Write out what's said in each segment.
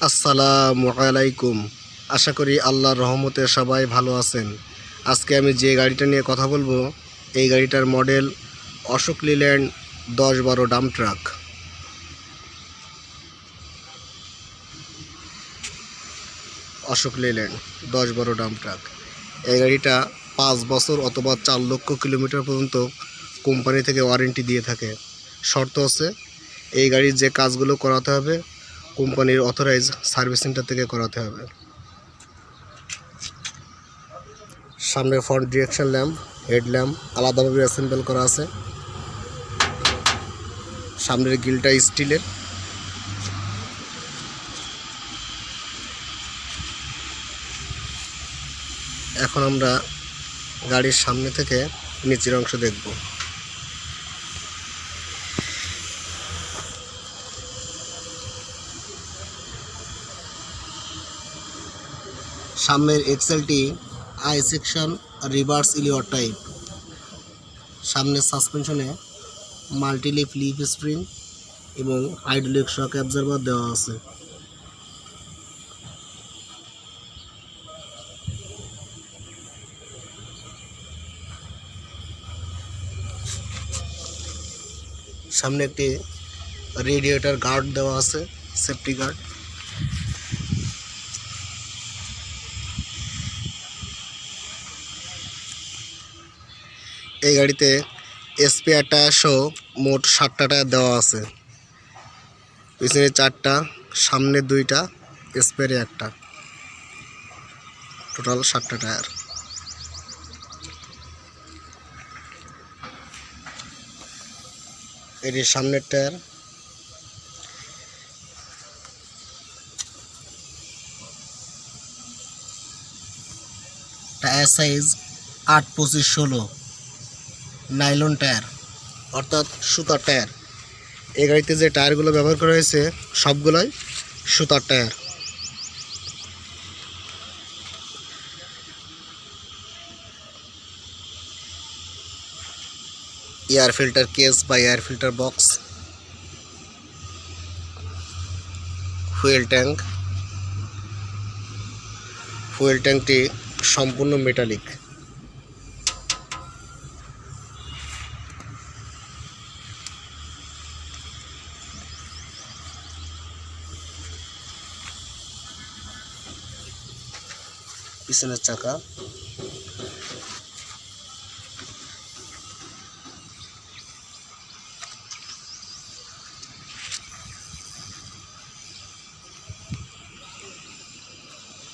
আসসালামু আলাইকুম। আশা করি আল্লাহর রহমতে সবাই ভালো আছেন। আজকে আমি যে গাড়িটা নিয়ে কথা বলবো, এই গাড়িটার model Ashok Leyland 10-12 dump truck. Ashok Leyland 10-12 dump truck. এই গাড়িটা 5 বছর অথবা 4 লক্ষ কিলোমিটার পর্যন্ত কোম্পানি থেকে ওয়ারেন্টি দিয়ে থাকে। শর্ত হচ্ছে এই গাড়ির যে কাজগুলো করাতে হবে কোম্পানির অথরাইজ সার্ভিস সেন্টার থেকে করাতে হবে। সামনে front direction lamp, head lamp আলাদাভাবে অ্যাসেম্বল করা আছে। সামনের গ্রিলটা স্টিলের। এখন আমরা গাড়ির সামনে থেকে নিচের অংশ দেখব। সামনের এক্সেলটি আই সেকশন রিভার্স ইলিওর টাইপ। সামনের সাসপেনশনে মাল্টিলিপ লিফ স্প্রিং এবং হাইড্রোলিক শক অ্যাবজর্বার দেওয়া আছে। সামনে একটি রেডিয়েটর গার্ড দেওয়া আছে, সেফটি গার্ড। এই গাড়িতে স্পেয়ার টায়ার সহ মোট 7টা টায়ার দেওয়া আছে। পিছনে 4টা, সামনে 2টা, স্পেয়ারে 1টা, টোটাল 7টা টায়ার। এটির সামনের tyre. Tyre size 8-25-16, nylon tyre অর্থাৎ সুতার টায়ার। এই গাড়িতে যে টায়ারগুলো ব্যবহার করা হয়েছে সবগুলোই সুতার টায়ার। এয়ার ফিল্টার কেস বা এয়ার ফিল্টার বক্স, ফুয়েল ট্যাঙ্কটি সম্পূর্ণ মেটালিক। পিছনের চাকা,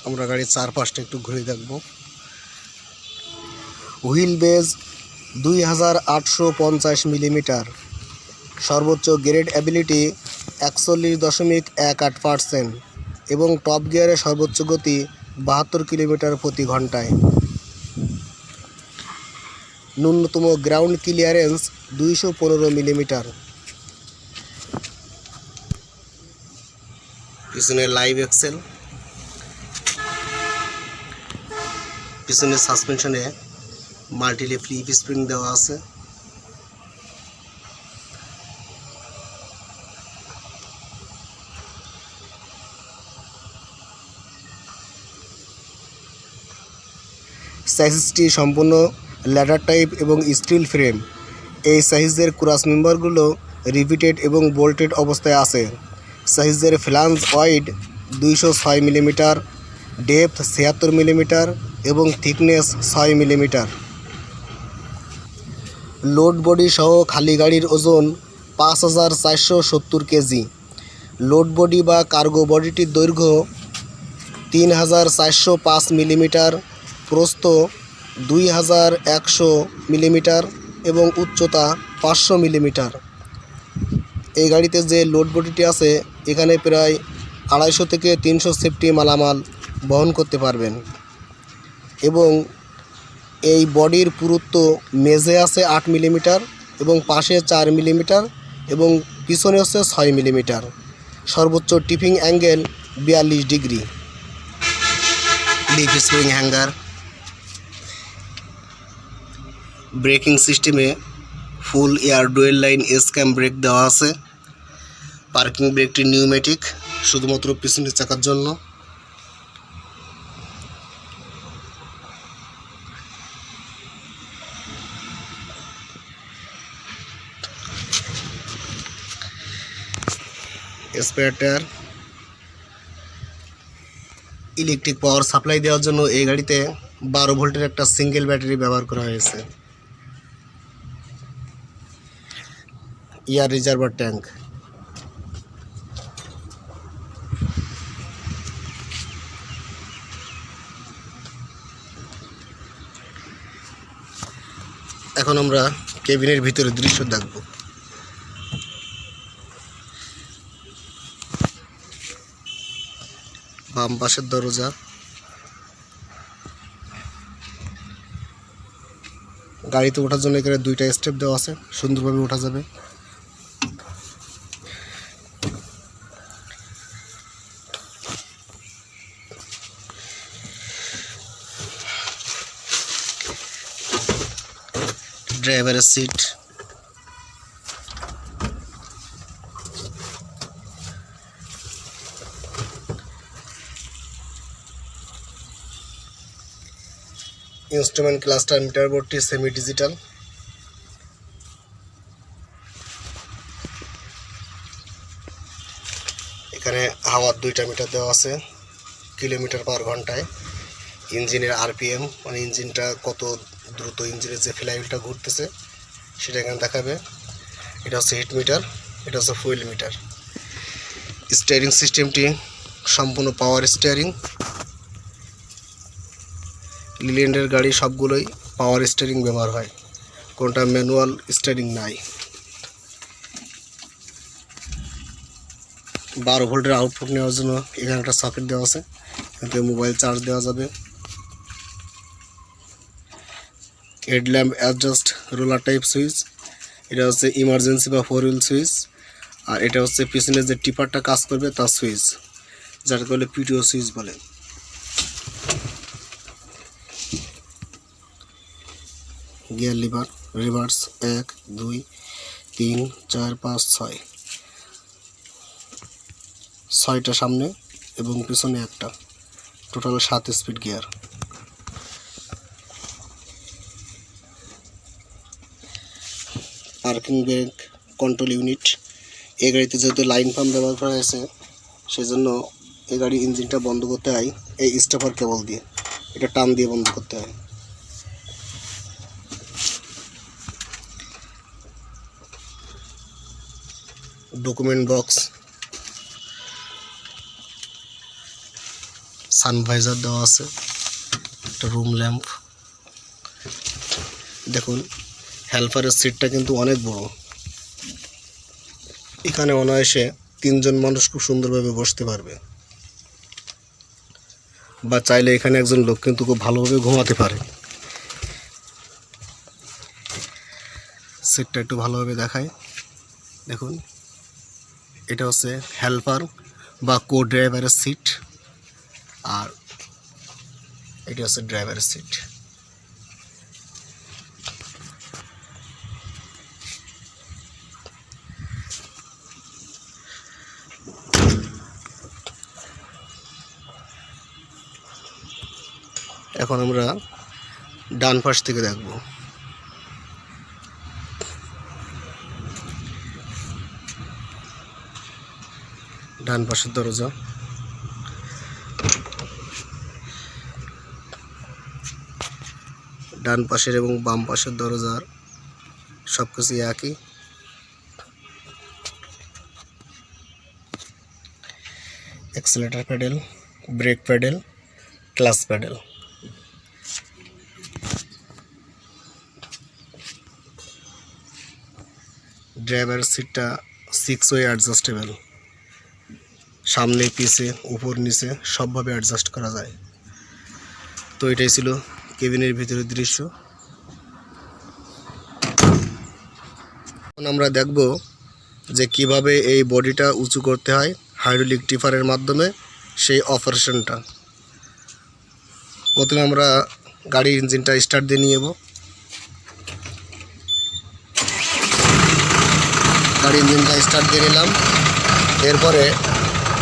আমরা গাড়ির চারপাশটা একটু ঘুরে দেখব। হুইল বেজ 2850 মিলিমিটার, সর্বোচ্চ গ্রেড অ্যাবিলিটি 41.18% এবং টপ গিয়ারে সর্বোচ্চ গতি 72 কিলোমিটার প্রতি ঘন্টায়। ন্যূনতম গ্রাউন্ড ক্লিয়ারেন্স 215 মিলিমিটার। পিছনে লাইভ এক্সেল। পিছনের সাসপেনশনে মাল্টিলিপ লিফ স্প্রিং দেওয়া আছে। সাইজটি সম্পূর্ণ ল্যাডার টাইপ এবং স্টিল ফ্রেম। এই সাইজের ক্রস মেম্বারগুলো রিপিটেড এবং বোল্টেড অবস্থায় আছে। সাইজের flange wide 206 millimetre, depth 76 millimetre এবং থিকনেস 6 মিলিমিটার। লোড বডি সহ খালি গাড়ির ওজন 5470 কেজি। লোড বডি বা কার্গো বডিটির দৈর্ঘ্য 3405 মিলিমিটার, প্রস্থ 2100 মিলিমিটার এবং উচ্চতা 500 মিলিমিটার। এই গাড়িতে যে লোড বডিটি আছে এখানে প্রায় 250 থেকে 300 সেফটি মালামাল বহন করতে পারবেন এবং এই বডির পুরুত্ব মেঝে আছে 8 মিলিমিটার এবং পাশে 4 মিলিমিটার এবং পিছনে হচ্ছে 6 মিলিমিটার। সর্বোচ্চ tipping angle 42 degree. Leaf spring hanger. Braking সিস্টেমে full air dual line S cam brake দেওয়া আছে। পার্কিং ব্রেকটি নিউমেটিক, শুধুমাত্র পিছনের চাকার জন্য। Spare tyre. Electric power supply দেওয়ার জন্য এই গাড়িতে 12 ভোল্টের একটা সিঙ্গেল ব্যাটারি ব্যবহার করা হয়েছে। Air reservoir tank. এখন আমরা কেবিনের ভিতরে দৃশ্য দেখব। বাম পাশের দরজা। গাড়িতে ওঠার জন্য এখানে 2টা স্টেপ দেওয়া আছে, সুন্দরভাবে ওঠা যাবে। ড্রাইভারের সিট। ইনস্ট্রুমেন্ট ক্লাস্টার মিটার বোর্ডটি সেমি ডিজিটাল। এখানে হাওয়ার 2টা মিটার দেওয়া আছে, কিলোমিটার পার ঘন্টায়। ইঞ্জিনের আরপিএম, মানে ইঞ্জিনটা কত দ্রুত, ইঞ্জিনের যে ফ্লাইহুইলটা ঘুরতেছে সেটা এখানে দেখাবে। এটা হচ্ছে হিট মিটার, এটা হচ্ছে ফুয়েল মিটার। স্টিয়ারিং সিস্টেমটি সম্পূর্ণ পাওয়ার স্টিয়ারিং। লিল্যান্ডের গাড়ি সবগুলোই পাওয়ার স্টিয়ারিং ব্যবহার হয়, কোনটা ম্যানুয়াল স্টিয়ারিং নাই। 12 ভোল্টের আউটপুট নেওয়ার জন্য এখানে একটা সকেট দেওয়া আছে, এখান থেকে মোবাইল চার্জ দেওয়া যাবে। Headlamp adjust roller type switch. এটা হচ্ছে ইমার্জেন্সি বা 4 হুইল সুইচ। আর এটা হচ্ছে পিছনে যে টিপারটা কাজ করবে তার সুইচ, যাকে বলে পিটিও সুইচ বলে। গিয়ার লিভার, রিভার্স 1 2 3 4 5 6, 6টা সামনে এবং পিছনে একটা, total 7 speed gear. Parking brake control unit. এই গাড়িতে যেহেতু লাইন পাম্প ব্যবহার করা হয়েছে সেজন্য এই গাড়ির ইঞ্জিনটা বন্ধ করতে হয় এই স্টপার কেবল দিয়ে, এটা টান দিয়ে বন্ধ করতে হয়। ডকুমেন্ট বক্স, সানভাইজার দেওয়া আছে, একটা রুম ল্যাম্প। দেখুন হেল্পারের সিটটা কিন্তু অনেক বড়, এখানে অনায়াসে 3 জন মানুষ খুব সুন্দরভাবে বসতে পারবে, বা চাইলে এখানে একজন লোক কিন্তু খুব ভালোভাবে ঘুমাতে পারে। সিটটা একটু ভালোভাবে দেখায়। দেখুন এটা হচ্ছে হেল্পার বা কো ড্রাইভারের সিট, আর এটা হচ্ছে ড্রাইভারের সিট। এখন আমরা ডান পাশ থেকে দেখব। ডান পাশের দরজা। ডান পাশের এবং বাম পাশের দরজার সবকিছু একই। Accelerator pedal, brake pedal, clutch pedal. Driver সিটটা 6 ওয়ে অ্যাডজাস্টেবল, সামনে পিছে উপর নিচে সবভাবে অ্যাডজাস্ট করা যায়। তো এটাই ছিল কেবিনের ভিতরের দৃশ্য। এখন আমরা দেখব যে কিভাবে এই বডিটা উঁচু করতে হয় হাইড্রোলিক টিপারের মাধ্যমে, সেই অপারেশনটা। প্রথমে আমরা গাড়ির ইঞ্জিনটা স্টার্ট দিয়ে নিয়ে যাব। গাড়ির ইঞ্জিনটা স্টার্ট দিয়ে নিলাম। এরপরে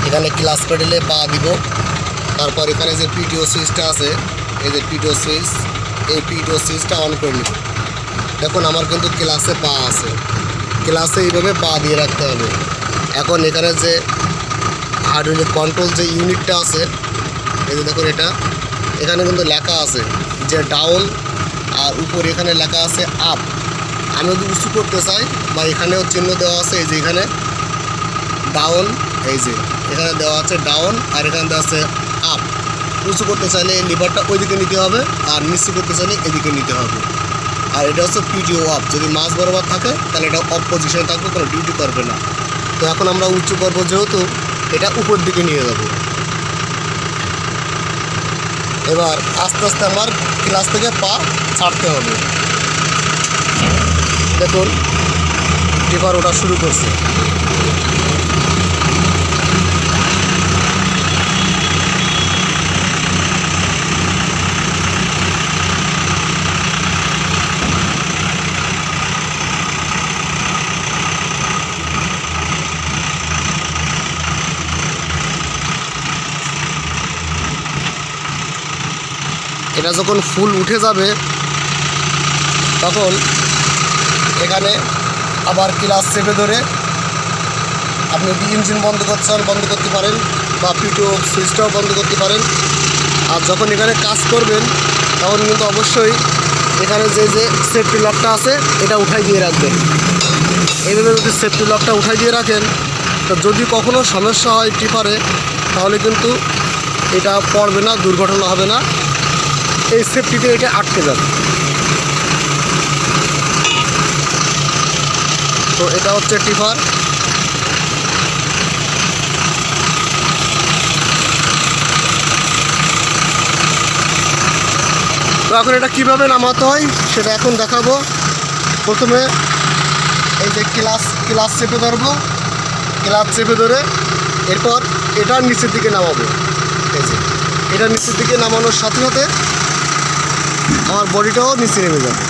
এখানে ক্লাস প্যাডেলে পা দিব, তারপর এখানে যে পিটিও সুইচটা আছে, এই যে পিটিও সুইচ, এই পিটিও সুইচটা অন করে নিব। দেখুন আমার কিন্তু ক্লাসে পা আছে, ক্লাসে এইভাবে পা দিয়ে রাখতে হবে। এখন এখানে যে হাইড্রোলিক কন্ট্রোল যে ইউনিটটা আছে, এই যে দেখুন এটা, এখানে কিন্তু লেখা আছে যে ডাউন, আর উপরে এখানে লেখা আছে আপ। আমি যদি উঁচু করতে চাই বা এখানেও চিহ্ন দেওয়া আছে, এই যে এখানে ডাউন, এই যে এখানে দেওয়া আছে ডাউন, আর এখানে দেওয়া আছে আপ। উঁচু করতে চাইলে এই লিভারটা ওইদিকে নিতে হবে, আর নিচু করতে চাইলে এদিকে নিতে হবে। আর এটা হচ্ছে পিটিও অফ, যদি মাঝ বরাবর থাকে তাহলে এটা অফ পজিশনে থাকবে, কোনো ডিউটি করবে না। তো এখন আমরা উঁচু করবো যেহেতু, এটা উপর দিকে নিয়ে যাব। এবার আস্তে আস্তে আমার ক্লাস থেকে পা ছাড়তে হবে। দেখুন টিপার ওটা শুরু করছে। এটা যখন ফুল উঠে যাবে তখন এখানে আবার ক্লাস চেপে ধরে আপনি যদি ইঞ্জিন বন্ধ করতে চান বন্ধ করতে পারেন, বা পিটিও সুইচটাও বন্ধ করতে পারেন। আর যখন এখানে কাজ করবেন তখন কিন্তু অবশ্যই এখানে যে যে সেফটি লকটা আছে এটা উঠাই দিয়ে রাখবেন। এইভাবে যদি সেফটি লকটা উঠাই দিয়ে রাখেন, তো যদি কখনও সমস্যা হয় টিপারে, তাহলে কিন্তু এটা পড়বে না, দুর্ঘটনা হবে না, এই সেফটিতে এটা আটকে যাবে। তো এটা হচ্ছে টিপার। তো এখন এটা কীভাবে নামাতে হয় সেটা এখন দেখাবো। প্রথমে এই যে ক্লাস চেপে ধরবো, ক্লাস চেপে ধরে এরপর এটা নিচের দিকে নামাবো। এই যে এটা নিচের দিকে নামানোর সাথে সাথে আমার বডিটাও নিচে নেমে যাবে।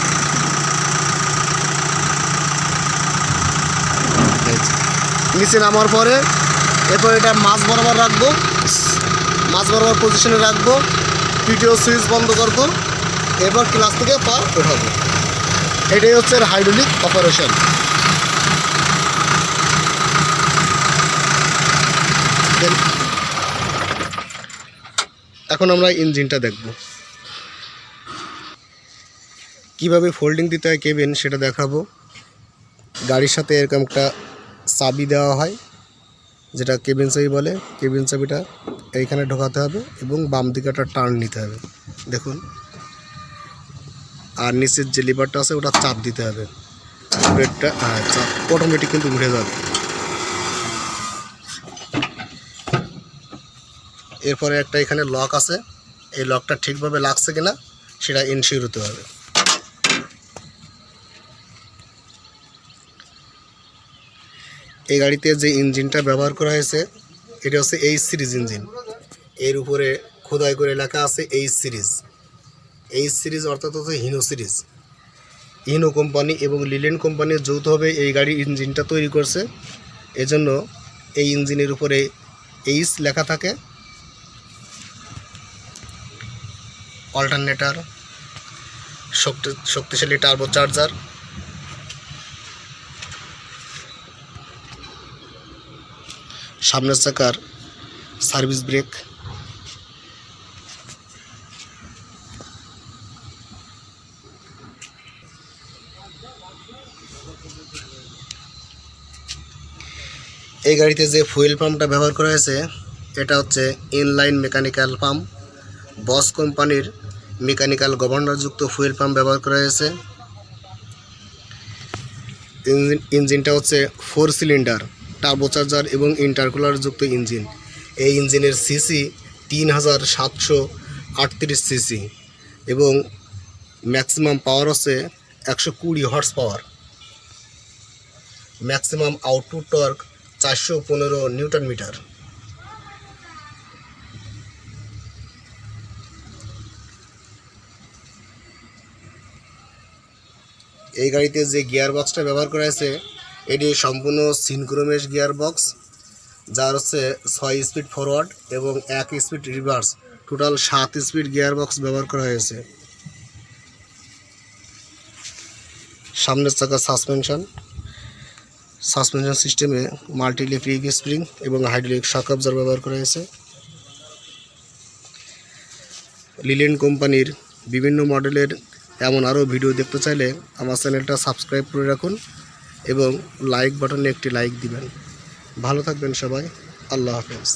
নিচে নামার পরে এরপর এটা মাঝ বরাবর রাখবো, মাঝ বরাবর পজিশনে রাখবো, পিটিও সুইচ বন্ধ করবো, এরপর ক্লাস থেকে পা ওঠাবো। এটাই হচ্ছে হাইড্রোলিক অপারেশন। এখন আমরা ইঞ্জিনটা দেখব, কিভাবে ফোল্ডিং দিতে হয় কেবিন সেটা দেখাবো। গাড়ির সাথে এরকম একটা চাবি দেওয়া হয়, যেটা কেবিন চাবি বলে। কেবিন চাবিটা এইখানে ঢোকাতে হবে এবং বাম দিকে একটা টার্ন নিতে হবে, দেখুন। আর নিচের যে লিভারটা আছে ওটা চাপ দিতে হবে, ব্রেকটা চাপ অটোমেটিক কিন্তু উঠে যাবে। এরপরে একটা এখানে লক আছে, এই লকটা ঠিকভাবে লাগছে কিনা সেটা ইনশিওর হতে হবে। এই গাড়িতে যে ইঞ্জিনটা ব্যবহার করা হয়েছে এটা হচ্ছে এইচ সিরিজ ইঞ্জিন। এর উপরে খোদাই করে লেখা আছে এইচ সিরিজ। এইচ সিরিজ অর্থাৎ হচ্ছে হিনো সিরিজ। হিনো কোম্পানি এবং লিল্যান্ড কোম্পানির যৌথভাবে এই গাড়ির ইঞ্জিনটা তৈরি করছে, এজন্য এই ইঞ্জিনের উপরে এইচ লেখা থাকে। অল্টারনেটর, শক্তিশালী টার্বো চার্জার, সামনের চাকার সার্ভিস ব্রেক, এই গাড়িতে যে ফুয়েল পাম্পটা ব্যবহার করা হয়েছে এটা হচ্ছে ইনলাইন মেকানিক্যাল পাম্প। বস কোম্পানির মেকানিক্যাল গভর্নরযুক্ত ফুয়েল পাম্প ব্যবহার করা হয়েছে। ইঞ্জিনটা হচ্ছে 4 সিলিন্ডার টার্বোচার্জার এবং ইন্টারকুলার যুক্ত ইঞ্জিন। এই ইঞ্জিনের সিসি 3738 সিসি এবং ম্যাক্সিমাম পাওয়ার হচ্ছে 120 horse power. Maximum output torque 415 newton metre. এই গাড়িতে যে গিয়ার বক্সটা ব্যবহার করা হয়েছে এটি সম্পূর্ণ সিনক্রোমেশ গিয়ার বক্স। যার হচ্ছে 6 স্পিড ফরওয়ার্ড এবং 1 speed reverse, total 7 speed gear box ব্যবহার করা হয়েছে। সামনের চাকা সাসপেনশন সিস্টেমে মাল্টি লিফ্রিক স্প্রিং এবং হাইড্রোলিক শক অ্যাবজর্বার ব্যবহার করা হয়েছে। লিল্যান্ড কোম্পানির বিভিন্ন মডেলের এমন আরও ভিডিও দেখতে চাইলে আমার চ্যানেলটা সাবস্ক্রাইব করে রাখুন এবং লাইক বাটনে একটি লাইক দিবেন। ভালো থাকবেন সবাই, আল্লাহ হাফেজ।